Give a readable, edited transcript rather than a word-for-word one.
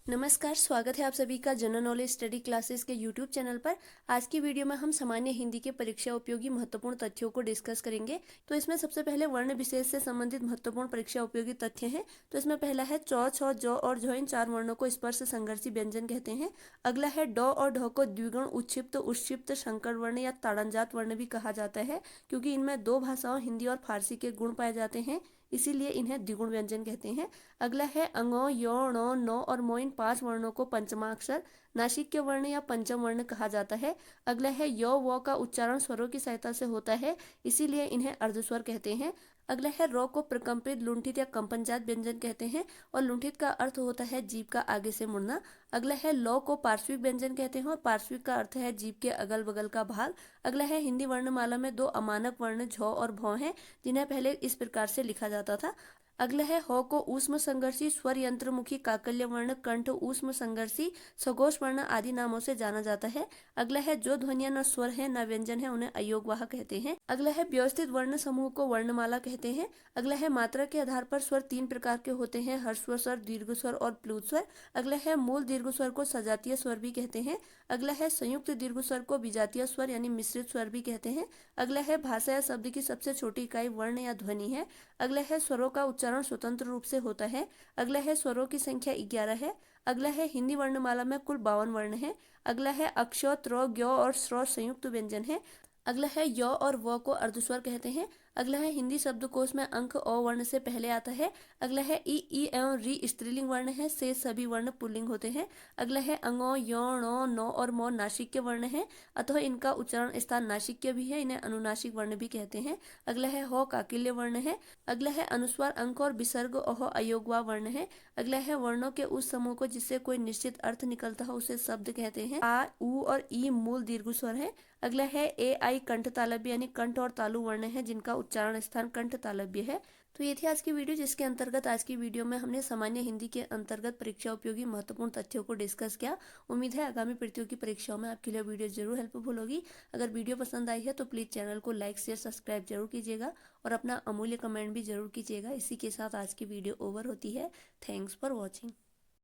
नमस्कार, स्वागत है आप सभी का जनरल नॉलेज स्टडी क्लासेस के यूट्यूब चैनल पर। आज की वीडियो में हम सामान्य हिंदी के परीक्षा उपयोगी महत्वपूर्ण तथ्यों को डिस्कस करेंगे। तो इसमें सबसे पहले वर्ण विशेष से संबंधित महत्वपूर्ण परीक्षा उपयोगी तथ्य हैं। तो इसमें पहला है चौ, छ, जौ और झ इन चार वर्णों को स्पर्श संघर्षी व्यंजन कहते हैं। अगला है ड और ढ को द्विगुण, उच्छिप्त, उत्क्षिप्त, संकर वर्ण या ताड़नजात वर्ण भी कहा जाता है, क्योंकि इनमें दो भाषाओं हिंदी और फारसी के गुण पाए जाते हैं, इसीलिए इन्हें द्विगुण व्यंजन कहते हैं। अगला है अंगो, यो, ण, न और मो इन पांच वर्णों को पंचमाक्षर नासिक्य वर्ण या पंचम वर्ण कहा जाता है। अगला है य व का उच्चारण स्वरों की सहायता से होता है, इसीलिए इन्हें अर्धस्वर कहते हैं। अगला है रो को प्रकंपित, लुंठित या कंपनजात व्यंजन कहते हैं और लुंठित का अर्थ होता है जीभ का आगे से मुड़ना। अगला है लो को पार्श्विक व्यंजन कहते हैं और पार्श्विक का अर्थ है जीभ के अगल बगल का भाग। अगला है हिंदी वर्णमाला में दो अमानक वर्ण झ और भौ हैं, जिन्हें पहले इस प्रकार से लिखा जाता था। अगला है ह को ऊष्म संघर्षी, स्वर यंत्रमुखी, काकल्य वर्ण, कंठ ऊष्म संघर्षी, सघोष वर्ण आदि नामों से जाना जाता है। अगला है जो ध्वनियां न स्वर है न व्यंजन है उन्हें अयोगवाह कहते हैं। अगला है व्यवस्थित वर्ण समूह को वर्णमाला कहते हैं। अगला है मात्रा के आधार पर स्वर तीन प्रकार के होते हैं, ह्रस्व स्वर, दीर्घ स्वर और प्लुत स्वर। अगला है मूल दीर्घ स्वर को सजातीय स्वर भी कहते हैं। अगला है संयुक्त दीर्घ स्वर को विजातीय स्वर यानी मिश्रित स्वर भी कहते हैं। अगला है भाषा या शब्द की सबसे छोटी इकाई वर्ण या ध्वनि है। अगला है स्वरों का उच्चारण स्वतंत्र रूप से होता है। अगला है स्वरों की संख्या 11 है। अगला है हिंदी वर्णमाला में कुल 52 वर्ण है। अगला है अक्ष, त्र, ज्ञ और स्र संयुक्त व्यंजन है। अगला है य और व को अर्धस्वर कहते हैं। अगला है हिंदी शब्दकोश में अंक अ वर्ण से पहले आता है। अगला है ई एवं री स्त्रीलिंग वर्ण है, से सभी वर्ण पुल्लिंग होते हैं। अगला है अंगो, यो, ण, न और मो नासिक्य वर्ण है, अतः इनका उच्चारण स्थान नासिक्य भी है, इन्हें अनुनासिक वर्ण भी कहते हैं। अगला है हो काकिल्य वर्ण है। अगला है अनुस्वार अंक और विसर्ग अह अयोगवा वर्ण है। अगला है वर्णों के उस समूह को जिससे कोई निश्चित अर्थ निकलता हो उसे शब्द कहते हैं। आ, उ और ई मूल दीर्घ स्वर है। अगला है ए आई कंठ तालव्य यानी कंठ और तालु वर्ण है, जिनका उच्चारण स्थान कंठ तालव्य है। तो ये थी आज की वीडियो, जिसके अंतर्गत आज की वीडियो में हमने सामान्य हिंदी के अंतर्गत परीक्षा उपयोगी महत्वपूर्ण तथ्यों को डिस्कस किया। उम्मीद है आगामी प्रतियोगी परीक्षाओं में आपके लिए वीडियो जरूर हेल्पफुल होगी। अगर वीडियो पसंद आई है तो प्लीज़ चैनल को लाइक, शेयर, सब्सक्राइब जरूर कीजिएगा और अपना अमूल्य कमेंट भी जरूर कीजिएगा। इसी के साथ आज की वीडियो ओवर होती है। Thanks for watching.